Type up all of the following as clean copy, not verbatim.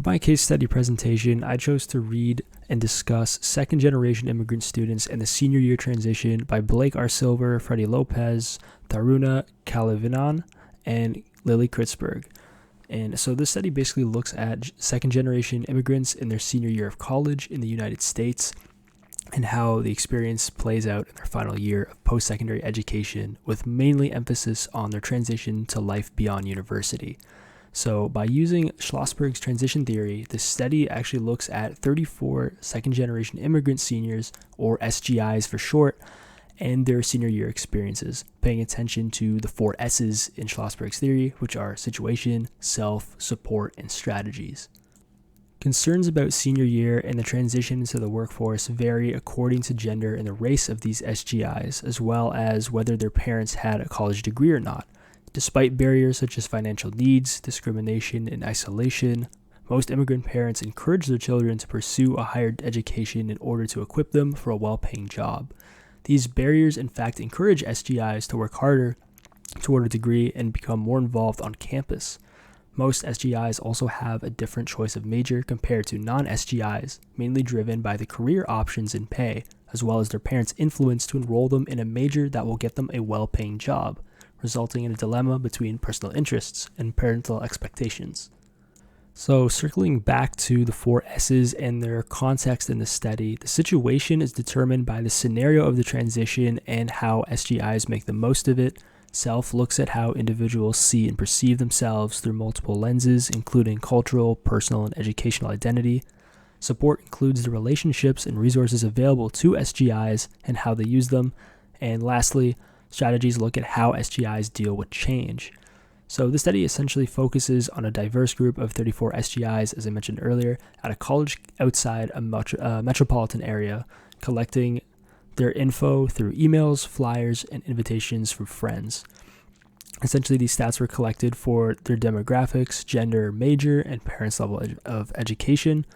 For my case study presentation, I chose to read and discuss second-generation immigrant students and the senior year transition by Blake R. Silver, Freddie Lopez, Taruna Kalavinan, and Lily Kritzberg. And so this study basically looks at second-generation immigrants in their senior year of college in the United States and how the experience plays out in their final year of post-secondary education, with mainly emphasis on their transition to life beyond university. So by using Schlossberg's transition theory, the study actually looks at 34 second-generation immigrant seniors, or SGIs for short, and their senior year experiences, paying attention to the 4 S's in Schlossberg's theory, which are situation, self, support, and strategies. Concerns about senior year and the transition into the workforce vary according to gender and the race of these SGIs, as well as whether their parents had a college degree or not. Despite barriers such as financial needs, discrimination, and isolation, most immigrant parents encourage their children to pursue a higher education in order to equip them for a well-paying job. These barriers, in fact, encourage SGIs to work harder toward a degree and become more involved on campus. Most SGIs also have a different choice of major compared to non-SGIs, mainly driven by the career options and pay, as well as their parents' influence to enroll them in a major that will get them a well-paying job, resulting in a dilemma between personal interests and parental expectations. So circling back to the 4 S's and their context in the study, the situation is determined by the scenario of the transition and how SGIs make the most of it. Self looks at how individuals see and perceive themselves through multiple lenses, including cultural, personal, and educational identity. Support includes the relationships and resources available to SGIs and how they use them. And lastly, strategies look at how SGIs deal with change. So this study essentially focuses on a diverse group of 34 SGIs, as I mentioned earlier, at a college outside a metropolitan area, collecting their info through emails, flyers, and invitations from friends. Essentially, these stats were collected for their demographics, gender, major, and parents' level of education.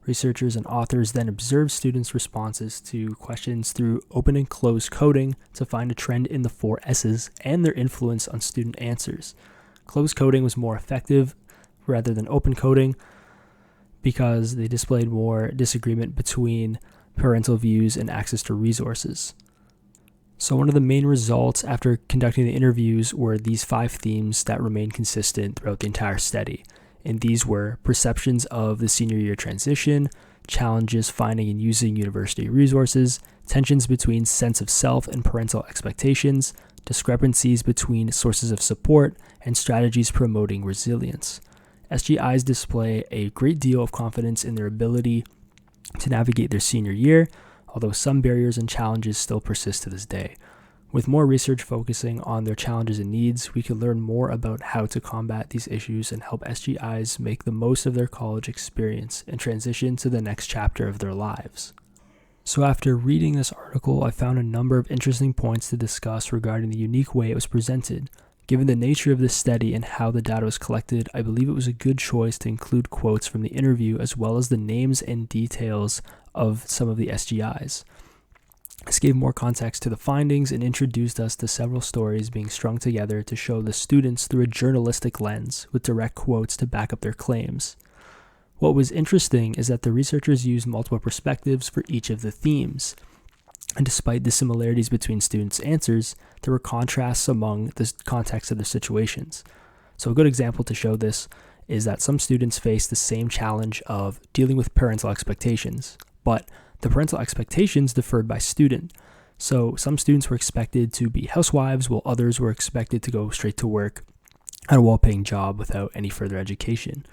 Researchers and authors then observed students' responses to questions through open and closed coding to find a trend in the 4 S's and their influence on student answers. Closed coding was more effective rather than open coding because they displayed more disagreement between parental views and access to resources. So one of the main results after conducting the interviews were these 5 themes that remained consistent throughout the entire study. And these were perceptions of the senior year transition, challenges finding and using university resources, tensions between sense of self and parental expectations, discrepancies between sources of support, and strategies promoting resilience. SGIs display a great deal of confidence in their ability to navigate their senior year, although some barriers and challenges still persist to this day. With more research focusing on their challenges and needs, we can learn more about how to combat these issues and help SGIs make the most of their college experience and transition to the next chapter of their lives. So after reading this article, I found a number of interesting points to discuss regarding the unique way it was presented. Given the nature of this study and how the data was collected, I believe it was a good choice to include quotes from the interview as well as the names and details of some of the SGIs. This gave more context to the findings and introduced us to several stories being strung together to show the students through a journalistic lens with direct quotes to back up their claims. What was interesting is that the researchers used multiple perspectives for each of the themes. And despite the similarities between students' answers, there were contrasts among the context of their situations. So a good example to show this is that some students face the same challenge of dealing with parental expectations, but the parental expectations differed by student. So some students were expected to be housewives, while others were expected to go straight to work at a well-paying job without any further education.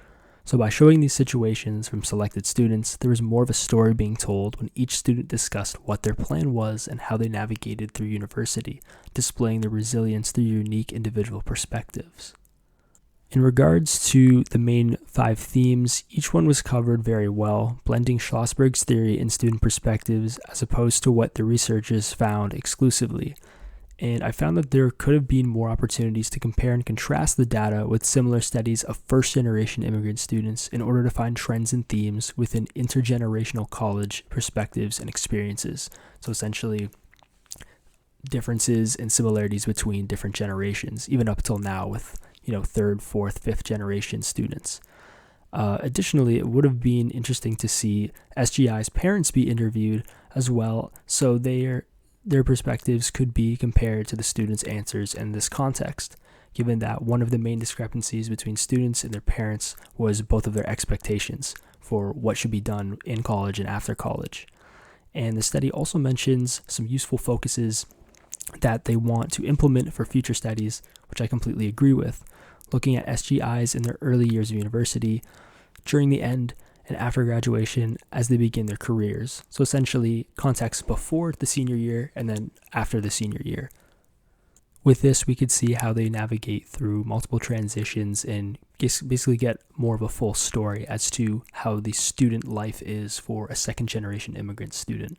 So by showing these situations from selected students, there was more of a story being told when each student discussed what their plan was and how they navigated through university, displaying their resilience through unique individual perspectives. In regards to the main 5 themes, each one was covered very well, blending Schlossberg's theory and student perspectives as opposed to what the researchers found exclusively. And I found that there could have been more opportunities to compare and contrast the data with similar studies of first-generation immigrant students in order to find trends and themes within intergenerational college perspectives and experiences. So essentially, differences and similarities between different generations, even up till now with, 3rd, 4th, 5th generation students. Additionally, it would have been interesting to see SGI's parents be interviewed as well, so their perspectives could be compared to the students' answers in this context, given that one of the main discrepancies between students and their parents was both of their expectations for what should be done in college and after college. And the study also mentions some useful focuses that they want to implement for future studies, which I completely agree with, looking at SGIs in their early years of university, during the end, and after graduation as they begin their careers. So essentially, context before the senior year and then after the senior year. With this, we could see how they navigate through multiple transitions and basically get more of a full story as to how the student life is for a second-generation immigrant student.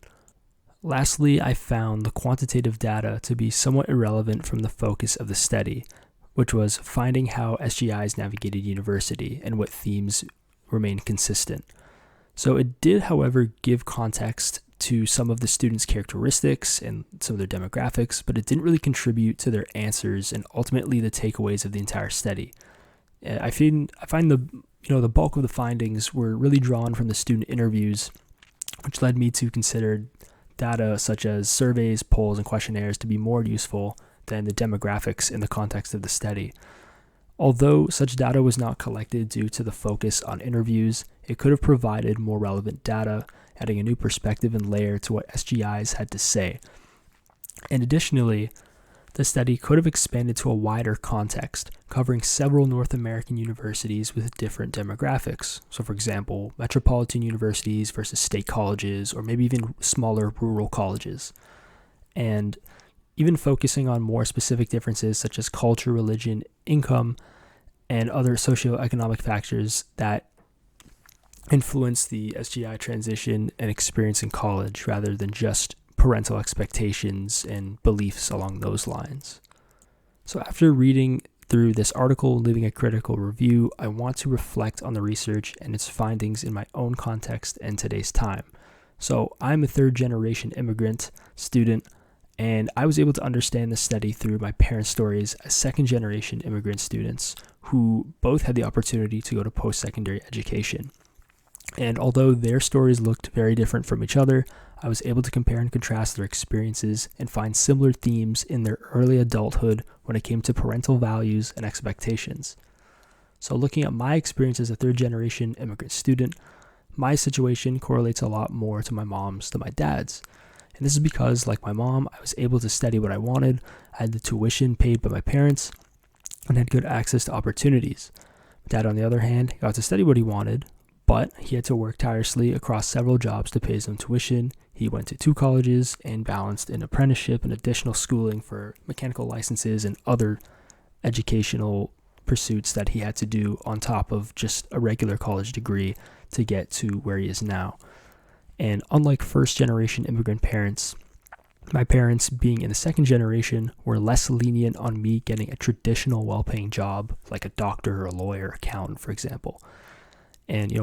Lastly, I found the quantitative data to be somewhat irrelevant from the focus of the study, which was finding how SGIs navigated university and what themes remained consistent. So it did, however, give context to some of the students' characteristics and some of their demographics, but it didn't really contribute to their answers and ultimately the takeaways of the entire study. I find the bulk of the findings were really drawn from the student interviews, which led me to consider data such as surveys, polls, and questionnaires to be more useful than the demographics in the context of the study. Although such data was not collected due to the focus on interviews, it could have provided more relevant data, adding a new perspective and layer to what SGIs had to say. And additionally, the study could have expanded to a wider context, covering several North American universities with different demographics. So for example, metropolitan universities versus state colleges, or maybe even smaller rural colleges. And even focusing on more specific differences such as culture, religion, income, and other socioeconomic factors that influence the SGI transition and experience in college rather than just parental expectations and beliefs along those lines. So after reading through this article, leaving a critical review, I want to reflect on the research and its findings in my own context and today's time. So I'm a third-generation immigrant student, and I was able to understand the study through my parents' stories as second-generation immigrant students who both had the opportunity to go to post-secondary education. And although their stories looked very different from each other, I was able to compare and contrast their experiences and find similar themes in their early adulthood when it came to parental values and expectations. So looking at my experience as a third-generation immigrant student, my situation correlates a lot more to my mom's than my dad's. And this is because, like my mom, I was able to study what I wanted, I had the tuition paid by my parents, and had good access to opportunities. My dad, on the other hand, got to study what he wanted, but he had to work tirelessly across several jobs to pay his own tuition. He went to 2 colleges and balanced an apprenticeship and additional schooling for mechanical licenses and other educational pursuits that he had to do on top of just a regular college degree to get to where he is now. And unlike first-generation immigrant parents, my parents, being in the second generation, were less lenient on me getting a traditional well-paying job like a doctor or a lawyer, accountant, for example. And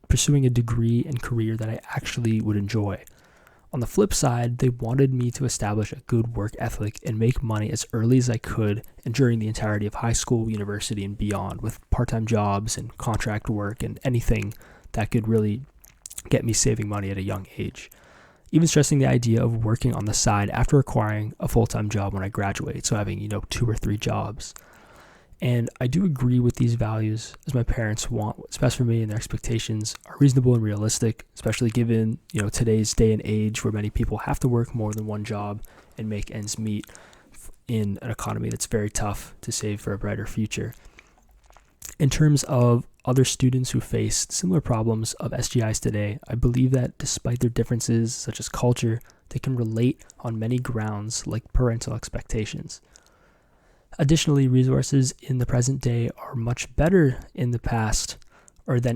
pursuing a degree and career that I actually would enjoy. On the flip side, they wanted me to establish a good work ethic and make money as early as I could and during the entirety of high school, university, and beyond, with part-time jobs and contract work and anything that could really get me saving money at a young age. Even stressing the idea of working on the side after acquiring a full-time job when I graduate, so having 2 or 3 jobs. And I do agree with these values, as my parents want what's best for me, and their expectations are reasonable and realistic, especially given today's day and age where many people have to work more than one job and make ends meet in an economy that's very tough to save for a brighter future. In terms of other students who face similar problems of SGIs today, I believe that despite their differences, such as culture, they can relate on many grounds like parental expectations. Additionally, resources in the present day are much better than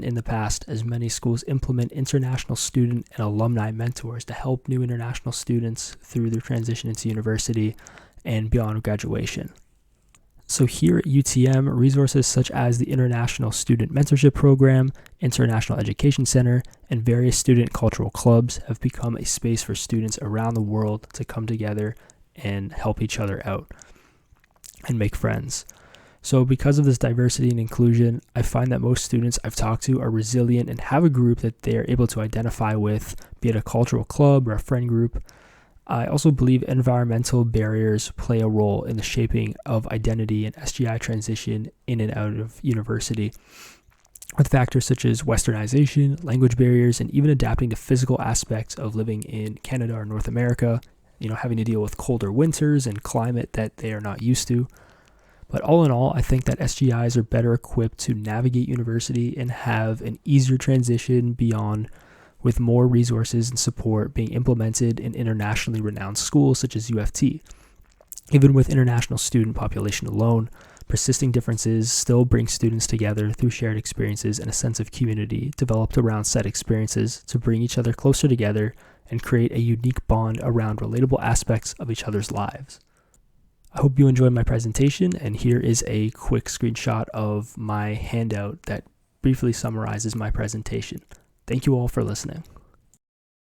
in the past, as many schools implement international student and alumni mentors to help new international students through their transition into university and beyond graduation. So here at UTM, resources such as the International Student Mentorship Program, International Education Center, and various student cultural clubs have become a space for students around the world to come together and help each other out and make friends. So because of this diversity and inclusion, I find that most students I've talked to are resilient and have a group that they are able to identify with, be it a cultural club or a friend group. I also believe environmental barriers play a role in the shaping of identity and SGI transition in and out of university, with factors such as westernization, language barriers, and even adapting to physical aspects of living in Canada or North America, having to deal with colder winters and climate that they are not used to. But all in all, I think that SGIs are better equipped to navigate university and have an easier transition beyond, with more resources and support being implemented in internationally renowned schools such as UFT. Even with international student population alone, persisting differences still bring students together through shared experiences and a sense of community developed around said experiences to bring each other closer together and create a unique bond around relatable aspects of each other's lives. I hope you enjoyed my presentation, and here is a quick screenshot of my handout that briefly summarizes my presentation. Thank you all for listening.